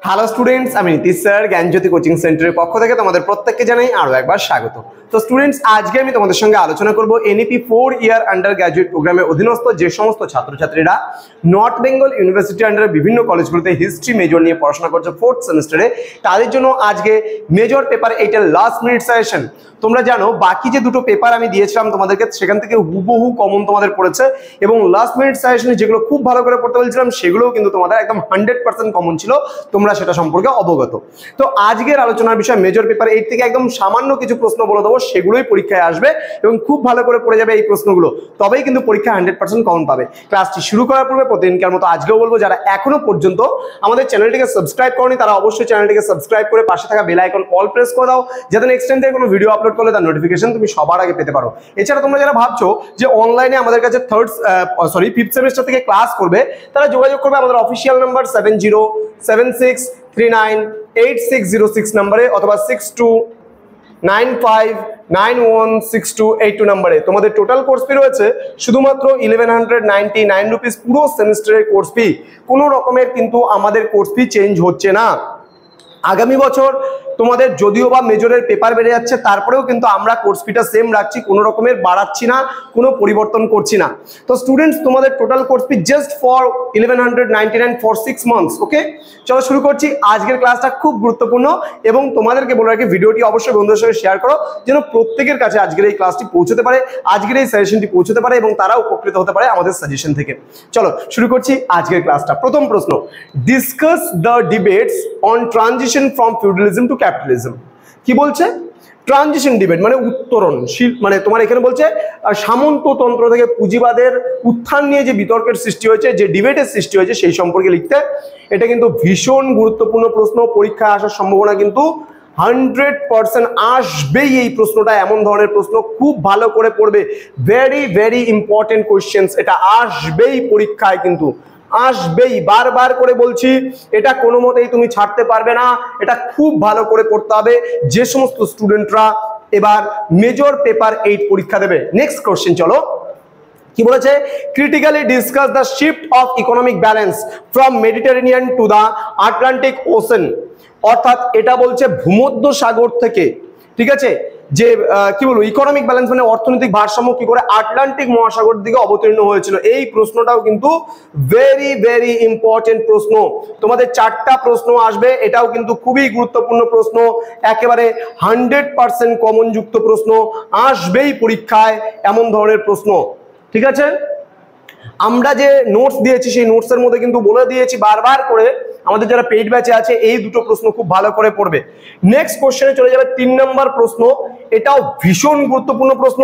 Hello students, আমি Nitish sir জ্ঞানজ্যোতি coaching সেন্টারের পক্ষ থেকে তোমাদের প্রত্যেককে জানাই আরো একবার স্বাগত। তো স্টুডেন্টস, আজকে আমি তোমাদের সঙ্গে আলোচনা করব এনইপি 4 ইয়ার আন্ডার গ্র্যাজুয়েট প্রোগ্রামের অধীনস্থ যে সমস্ত ছাত্রছাত্রীরা নর্থ বেঙ্গল ইউনিভার্সিটি আন্ডারে বিভিন্ন কলেজগুলোতে হিস্ট্রি মেজর নিয়ে পড়াশোনা করছে 4th সেমিস্টারে, তাদের জন্য আজকে মেজর পেপার 8 এর লাস্ট মিনিট সাজেশন। তোমরা জানো বাকি যে দুটো পেপার আমি দিয়েছিলাম তোমাদেরকে, সেখান থেকে হুবহু কমন তোমাদের পড়েছে এবং লাস্ট মিনিট সাজেশনে যেগুলো খুব ভালো করে পড়তে বলছিলাম সেগুলোও কিন্তু তোমাদের একদম 100% কমন ছিল, তোমরা সেটা সম্পর্কে অবগত। তো আজকের আলোচনার বিষয় মেজর পেপার 8 থেকে একদম সামান্য কিছু প্রশ্ন বলে দেবো, সেগুলোই পরীক্ষায় আসবে এবং খুব ভালো করে পড়ে যাবে এই প্রশ্নগুলো, তবেই কিন্তু পরীক্ষা 100% কমন পাবে। ক্লাসটি শুরু করার পূর্বে প্রতিদিনকার মতো আজকেও বলবো, যারা এখনো পর্যন্ত আমাদের চ্যানেলটিকে সাবস্ক্রাইব করনি তারা অবশ্যই চ্যানেলটিকে সাবস্ক্রাইব করে পাশে থাকা বেল আইকন অল প্রেস করে দাও, যাতে নেক্সট টাইম থেকে কোনো ভিডিও আপলোড করলে তার নোটিফিকেশন তুমি সবার আগে পেতে পারো। এছাড়া তোমরা যারা ভাবছো যে অনলাইনে আমাদের কাছে 5th সেমিস্টার থেকে ক্লাস করবে, তারা যোগাযোগ করবে আমাদের অফিসিয়াল নাম্বার 7076398606 নম্বরে অথবা 6295916282 নম্বরে। তোমাদের টোটাল কোর্স ফি রয়েছে শুধুমাত্র 1199 রুপিস, পুরো সেমিস্টারের কোর্স ফি। কোনো রকমের কিন্তু আমাদের কোর্স ফি চেঞ্জ হচ্ছে না। আগামী বছর তোমাদের যদিও বা মেজরের পেপার বেড়ে যাচ্ছে, তারপরেও কিন্তু আমরা কোর্স ফিটা সেম রাখছি, কোনো রকমের বাড়াচ্ছি না, কোনো পরিবর্তন করছি না। তো স্টুডেন্টস, তোমাদের total course fee just for 1199 for 6 months. Okay, চলো শুরু করছি। আজকের ক্লাসটা খুব গুরুত্বপূর্ণ এবং তোমাদেরকে বলে রাখি, ভিডিওটি অবশ্যই বন্ধুদের সঙ্গে শেয়ার করো, যেন প্রত্যেকের কাছে আজকের এই ক্লাসটি পৌঁছতে পারে, আজকের এই সাজেশনটি পৌঁছতে পারে এবং তারা উপকৃত হতে পারে আমাদের সাজেশন থেকে। চলো শুরু করছি আজকের ক্লাসটা। প্রথম প্রশ্ন, discuss the debates on transition from feudalism to capitalism. কি বলছে? ট্রানজিশন ডিবেট মানে উত্তরণশীল, মানে তোমার এখানে বলছে সামন্ততন্ত্র থেকে পুঁজিবাদের উত্থান নিয়ে যে বিতর্কের সৃষ্টি হয়েছে, যে ডিবেটের সৃষ্টি হয়েছে, সেই সম্পর্কে লিখতে। এটা কিন্তু ভীষণ গুরুত্বপূর্ণ প্রশ্ন, পরীক্ষায় আসার সম্ভাবনা কিন্তু 100% আসবেই। এই প্রশ্নটা এমন ধরনের প্রশ্ন, খুব ভালো করে পড়বে, ভেরি ভেরি ইম্পর্টেন্ট কোয়েশ্চেন্স, এটা আসবেই পরীক্ষায়, কিন্তু আসবেই। বারবার করে বলছি, এটা কোনো মতেই তুমি ছাড়তে পারবে না, এটা খুব ভালো করে পড়তে হবে যে সমস্ত স্টুডেন্টরা এবার মেজর পেপার 8 পরীক্ষা দেবে। নেক্সট কোশ্চেন চলো, কি বলেছে? Critically discuss the shift of economic balance from Mediterranean to the Atlantic ocean. অর্থাৎ এটা বলছে ভূমধ্য সাগর থেকে, ঠিক আছে, যে কি বলবো, ইকোনমিক ব্যালেন্স মানে অর্থনৈতিক ভারসাম্য কি করে আটলান্টিক মহাসাগর দিকে অবতীর্ণ হয়েছিল। এই প্রশ্নটাও কিন্তু ভেরি ভেরি ইম্পর্টেন্ট প্রশ্ন। তোমাদের 4টা প্রশ্ন আসবে, এটাও কিন্তু খুবই গুরুত্বপূর্ণ প্রশ্ন, একেবারে 100% কমন যুক্ত প্রশ্ন, আসবেই পরীক্ষায় এমন ধরনের প্রশ্ন। ঠিক আছে, আমরা যে নোটস দিয়েছি সেই নোটসের মধ্যে কিন্তু বলে দিয়েছি বারবার করে, আমাদের যারা পেইড ব্যাচে আছে এই দুটো প্রশ্ন খুব ভালো করে পড়বে। নেক্সট কোশ্চেনে চলে যাবে 3 নম্বর প্রশ্ন, এটাও ভীষণ গুরুত্বপূর্ণ প্রশ্ন।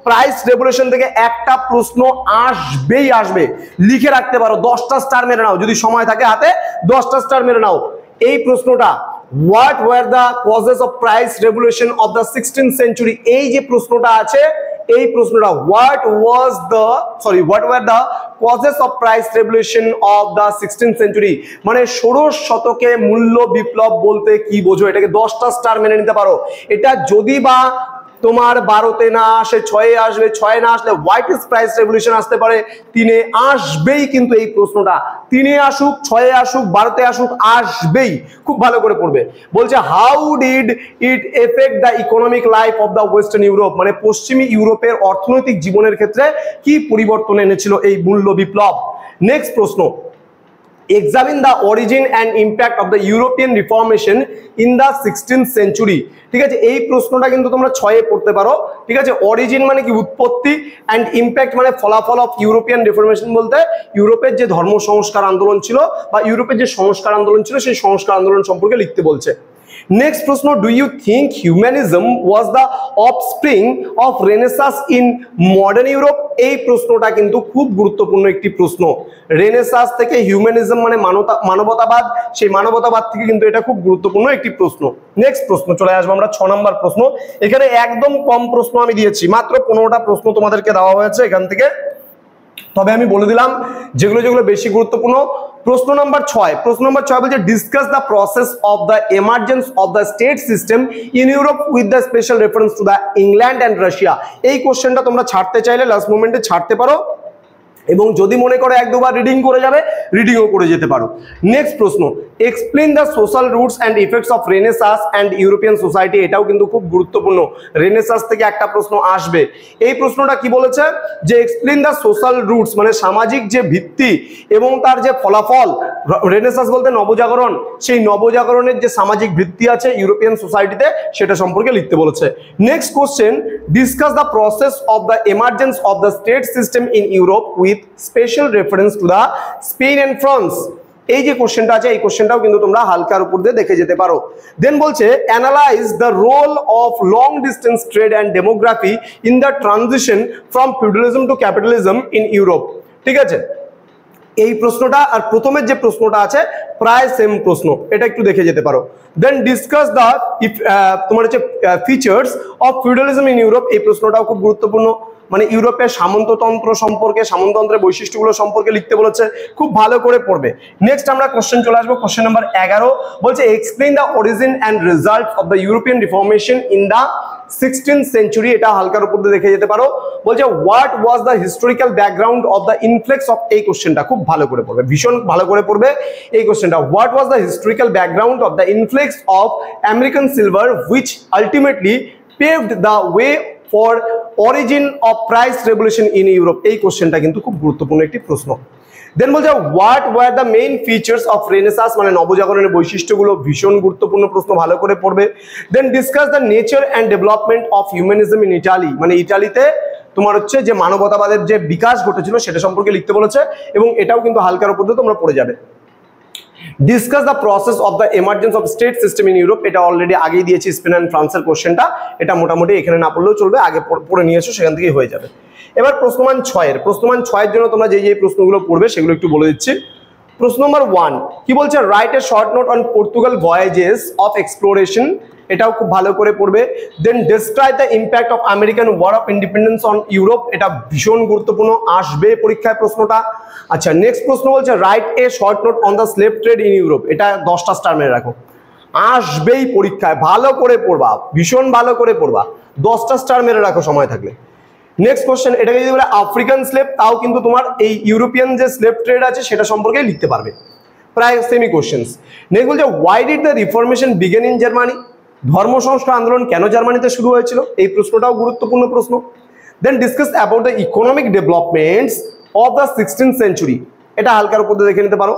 প্রাইস রেগুলেশন থেকে একটা প্রশ্ন আসবেই আসবে, লিখে রাখতে পারো, 10টা স্টার মেরে নাও, যদি সময় থাকে হাতে 10টা স্টার মেরে নাও। এই প্রশ্নটা, what were the causes of price regulation of the 16th century, এই যে প্রশ্নটা আছে, এই প্রশ্নটা what were the causes of price regulation of the 16th century, মানে ষোড়শ শতকে মূল্য বিপ্লব বলতে কি বোঝো, এটাকে 10টা স্টার মেনে নিতে পারো। এটা যদি বা তোমার 12তে না আসে 6-এ আসবে, 6-এ না আসলে হোয়াট ইজ প্রাইস রেভলিউশন আসতে পারে, 3-এ আসবেই। কিন্তু এই প্রশ্নটা 3-এ আসুক, 6-এ আসুক, 12তে আসুক, আসবেই, খুব ভালো করে পড়বে। বলছে how did it effect the economic life of the western Europe, মানে পশ্চিমী ইউরোপের অর্থনৈতিক জীবনের ক্ষেত্রে কি পরিবর্তন এনেছিল এই মূল্য বিপ্লব। নেক্সট প্রশ্ন, examine the origin and impact of the European Reformation in the 16th century। ঠিক আছে, এই প্রশ্নটা কিন্তু তোমরা 6-এ পড়তে পারো। ঠিক আছে, অরিজিন মানে কি উৎপত্তি, অ্যান্ড ইম্প্যাক্ট মানে ফলাফল অফ ইউরোপিয়ান রিফরমেশন বলতে ইউরোপের যে ধর্ম সংস্কার আন্দোলন ছিল বা ইউরোপের যে সংস্কার আন্দোলন ছিল সেই সংস্কার আন্দোলন সম্পর্কে লিখতে বলছে। নেক্সট প্রশ্ন, do you think humanism was the offspring of renaissance in modern Europe. এই প্রশ্নটা কিন্তু খুব গুরুত্বপূর্ণ একটি প্রশ্ন। রেনেসাস থেকে হিউম্যানিজম মানে মানবতাবাদ, সেই মানবতাবাদ থেকে কিন্তু এটা খুব গুরুত্বপূর্ণ একটি প্রশ্ন। নেক্সট প্রশ্ন চলে আসবো আমরা 6 নম্বর প্রশ্ন। এখানে একদম কম প্রশ্ন আমি দিয়েছি, মাত্র 15টা প্রশ্ন তোমাদেরকে দেওয়া হয়েছে এখান থেকে, তবে আমি বলে দিলাম যেগুলো যেগুলো বেশি গুরুত্বপূর্ণ। প্রশ্ন নম্বর 6 বলছে discuss the process of the emergence of the state system in Europe with the special reference to the England and Russia. এই কোশ্চেনটা তোমরা ছাড়তে চাইলে লাস্ট মোমেন্টে ছাড়তে পারো, এবং যদি মনে করো এক দুবার রিডিং করে যাবে, রিডিংও করে যেতে পারো। নেক্সট প্রশ্ন, explain the social roots and effects of renaissance and European society. এটাও কিন্তু খুব গুরুত্বপূর্ণ, রেনেসাঁস থেকে একটা প্রশ্ন আসবে। এই প্রশ্নটা কি বলেছে যে এক্সপ্লেন দ্য সোশ্যাল রুটস, মানে সামাজিক যে ভিত্তি এবং তার যে ফলাফল, রেনেসাঁস বলতে নবজাগরণ, সেই নবজাগরণের যে সামাজিক ভিত্তি আছে ইউরোপিয়ান সোসাইটিতে সেটা সম্পর্কে লিখতে বলেছে। Next question, discuss the process of the emergence of the state system in Europe with special reference to the Spain and France. এই যে কোশ্চেনটা আছে এই কোশ্চেনটাও কিন্তু তোমরা হালকার উপর দিয়ে দেখে যেতে পারো। দেন বলছে analyse the role of long distance trade and demography in the transition from feudalism to capitalism in Europe. ঠিক আছে, এই প্রশ্নটা আর প্রথমের যে প্রশ্নটা আছে প্রায় সেম প্রশ্ন, এটা একটু দেখে যেতে পারো। দেন ডিসকাস দ্য তোমার হচ্ছে features of feudalism in Europe. এই প্রশ্নটাও খুব গুরুত্বপূর্ণ, মানে ইউরোপের সামন্ততন্ত্র সম্পর্কে, সামন্ততন্ত্রের বৈশিষ্ট্যগুলো সম্পর্কে লিখতে বলেছে, খুব ভালো করে পড়বে। নেক্সট আমরা কোশ্চেন চলে আসবো, কোশ্চেন নাম্বার 11 বলছে explain the origin and result of the European reformation in the 16th century। এটা হালকার উপর দিয়ে দেখে যেতে পারো। বলছে what was the historical background of the influx of, এই কোশ্চেনটা খুব ভালো করে পড়বে, ভীষণ ভালো করে পড়বে এই কোশ্চেনটা। What was the historical background of the influx of American silver which ultimately paved the way for origin of price revolution in Europe. এই কোশ্চেনটা কিন্তু খুব গুরুত্বপূর্ণ একটি প্রশ্ন। দেন বলছে what were the main features of renaissance, মানে নবজাগরণের বৈশিষ্ট্যগুলো, ভীষণ গুরুত্বপূর্ণ প্রশ্ন, ভালো করে পড়বে। Then discuss the nature and development of humanism in Italy, মানে ইটালিতে তোমার হচ্ছে যে মানবতাবাদের যে বিকাশ ঘটেছিল সেটা সম্পর্কে লিখতে বলেছে, এবং এটাও কিন্তু হালকার উপর দিয়ে তোমরা পড়ে যাবে। Discuss the process of the emergence of state system in Europe, এটা অলরেডি আগেই দিয়েছি স্পেন অ্যান্ড ফ্রান্সের কোশ্চেনটা, এটা মোটামুটি এখানে না পড়লেও চলবে, আগে পড়ে নিয়েছো সেখান থেকেই হয়ে যাবে। এবার প্রশ্নমান 6-এর জন্য তোমরা যে প্রশ্নগুলো পড়বে সেগুলো একটু বলে দিচ্ছি। প্রশ্ন নম্বর 1 কি বলছে, write a short note on Portugal voyages of exploration, এটাও খুব ভালো করে পড়বে। Then describe the impact of American war of independence on Europe, এটা ভীষণ গুরুত্বপূর্ণ, আসবে পরীক্ষায় প্রশ্নটা। আচ্ছা, নেক্সট প্রশ্ন বলছে write a short note on the slave trade in Europe, এটা 10টা স্টার মেরে রাখো, আসবেই পরীক্ষায়, ভালো করে পড়বা, ভীষণ ভালো করে পড়বা, 10টা স্টার মেরে রাখো সময় থাকলে। নেক্সট কোশ্চেন, এটাকে যদি বলে আফ্রিকান স্লেভ, তাও কিন্তু তোমার এই ইউরোপিয়ান যে স্লেভ ট্রেড আছে সেটা সম্পর্কে লিখতে পারবে, প্রায় সেমি কোশ্চেন্স। নেক্সট বলছে why did the reformation begin in Germany, ধর্ম সংস্কার আন্দোলন কেন জার্মানিতে শুরু হয়েছিল, এই প্রশ্নটাও গুরুত্বপূর্ণ প্রশ্ন। Then discuss about the economic developments of the 16th century, এটা হালকার উপর দেখে নিতে পারো।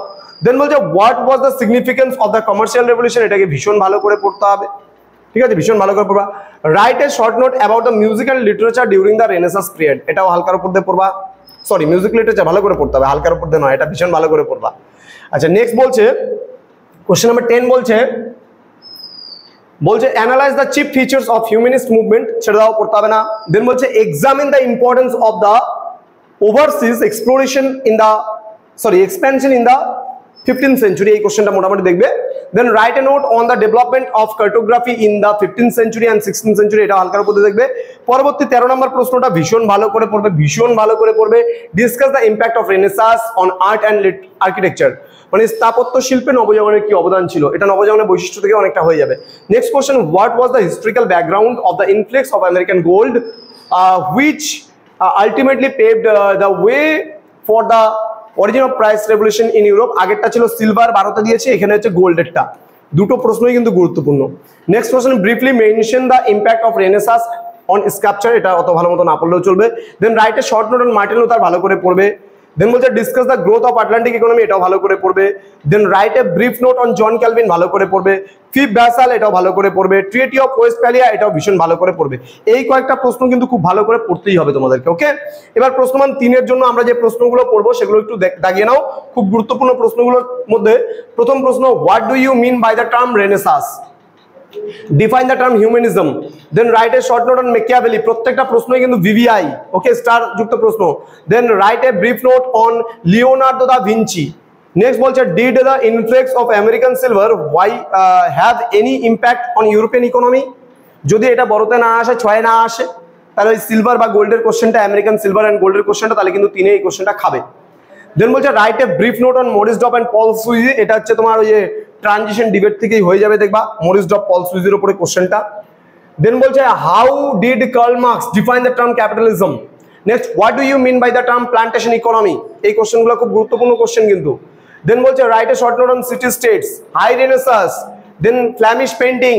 দেন বলছে what was the significance of the commercial revolution, এটাকে ভীষণ ভালো করে পড়তে হবে, ঠিক আছে, ভীষণ ভালো করে পড়বা। Right a short note about the music and literature during the renaissance period, এটাও হালকার উপর দিয়ে পড়বা, সরি মিউজিক লিটারেচার ভালো করে পড়তে হবে, হালকার উপর দিয়ে নয়, এটা ভীষণ ভালো করে পড়বা। আচ্ছা, নেক্সট বলছে কোশ্চেন নাম্বার 10 বলছে analyse the chief features of humanist movement, সেটাও পড়তে হবে না। দেন বলছে examine the importance of the overseas exploration in the expansion in the 15th century, এই কোশ্চেনটা মোটামুটি দেখবে। Then write a note on the development of cartography in the 15th century and 16th century, এটা হালকার উপর দেখবে। পরবর্তী 13 নম্বর প্রশ্নটা ভীষণ ভালো করে পড়বে, ভীষণ ভালো করে পড়বে। Discuss the impact of renaissance on art and architecture, মানে স্থাপত্য শিল্পে নবজাগরণের কি অবদান ছিল, এটা নবজাগরণের বৈশিষ্ট্য থেকে অনেকটা হয়ে যাবে। Next question, what was the historical background of the influx of American gold which ultimately paved the way for the origin of price revolution in Europe, আগেরটা ছিল সিলভার 12টা দিয়েছে, এখানে হচ্ছে গোল্ডেরটা, দুটো প্রশ্নই কিন্তু গুরুত্বপূর্ণ। Next question, briefly mention the impact of renaissance on sculpture, এটা অত ভালো মতো না পড়লেও চলবে। Then write a short note on Martin Luther, ভালো করে পড়বে। দেন বলছে discuss the growth of Atlantic economy, এটাও ভালো করে পড়বে। Then write a brief note on John Calvin, ভালো করে পড়বে। ফিফ ব্যাসাল, এটাও ভালো করে পড়বে। ট্রিটি অফ ওয়েস্টফ্যালিয়া, এটাও ভীষণ ভালো করে পড়বে। এই কয়েকটা প্রশ্ন কিন্তু খুব ভালো করে পড়তেই হবে তোমাদেরকে, ওকে। এবার প্রশ্নমান 3-এর জন্য আমরা যে প্রশ্নগুলো পড়বো সেগুলো একটু দাগিয়ে নাও, খুব গুরুত্বপূর্ণ প্রশ্নগুলোর মধ্যে প্রথম প্রশ্ন, what do you mean by the term renaissance, define the term humanism. Then write a short note on Machiavelli, প্রত্যেকটা প্রশ্নই কিন্তু ভিভিআই, ওকে, স্টার যুক্ত প্রশ্ন। Then write a brief note on Leonardo da Vinci. Next বলছে did the influx of American silver why have any impact on European economy, যদি এটা বড়তে না আসে, 6-এ না আসে, তাহলে ওই সিলভার বা গোল্ডের কোশ্চেনটা, আমেরিকান সিলভার অ্যান্ড গোল্ডের কোশ্চেনটা, তাহলে কিন্তু 3-এ এই কোশ্চেনটা খাবে। দেন বলছে write a brief note on Maurice Dobb and Paul Sweezy, এটা হচ্ছে তোমার ওই যে ট্রানজিশন ডিবেট থেকেই হয়ে যাবে, দেখবা মরিস ডপ পল সুইজির উপরে কোশ্চেনটা। দেন বলছে how did Karl Marx define the term capitalism, next, what do you mean by the term plantation economy? এই কোশ্চেনগুলো খুব গুরুত্বপূর্ণ কোশ্চেন কিন্তু। দেন বলছে write a short note on city states, high renaissance, then Flemish painting,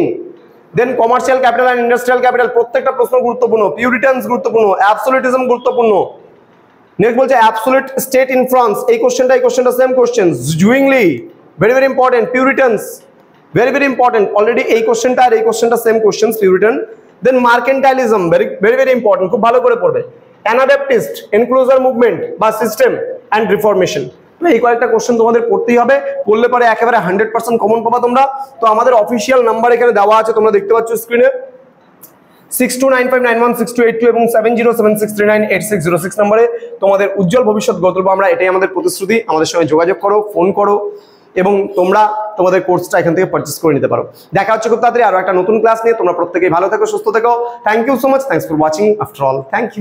then commercial capital and industrial capital, প্রত্যেকটা প্রশ্ন গুরুত্বপূর্ণ। পিউরিটানস গুরুত্বপূর্ণ, অ্যাবসোলিউটিজম গুরুত্বপূর্ণ। নেক্সট বলছে অ্যাবসোলিউট স্টেট ইন ফ্রান্স, এই কোশ্চেনটা same question. Zwingli, very very important. Puritans, very very important. Already এই কোশ্চেনটা আর এই কোশ্চেনটা same question, Puritan. Then mercantilism, very very very important, খুব ভালো করে পড়বে। অ্যানাব্যাপটিস্ট, এনক্লোজার মুভমেন্ট বা সিস্টেম অ্যান্ড রিফরমেশন। এই কয়েকটা কোশ্চেন তোমাদের পড়তেই হবে, পড়লে পরে একেবারে 100% কমন পাবা তোমরা। তো আমাদের অফিসিয়াল নাম্বার এখানে দেওয়া আছে, তোমরা দেখতে পাচ্ছ স্ক্রিনে, 6295916282 এবং 7076398606 নম্বরে তোমাদের উজ্জ্বল ভবিষ্যৎ গড়ে তুলবো আমরা, এটাই আমাদের প্রতিশ্রুতি। আমাদের সঙ্গে যোগাযোগ করো, ফোন করো এবং তোমরা তোমাদের কোর্সটা এখান থেকে পারচেস করে নিতে পারো। দেখা হচ্ছে খুব তাড়াতাড়ি আরো একটা নতুন ক্লাস নিয়ে। তোমরা প্রত্যেকেই ভালো থেকো, সুস্থ থেকো। Thank you so much, thanks for watching after all, thank you.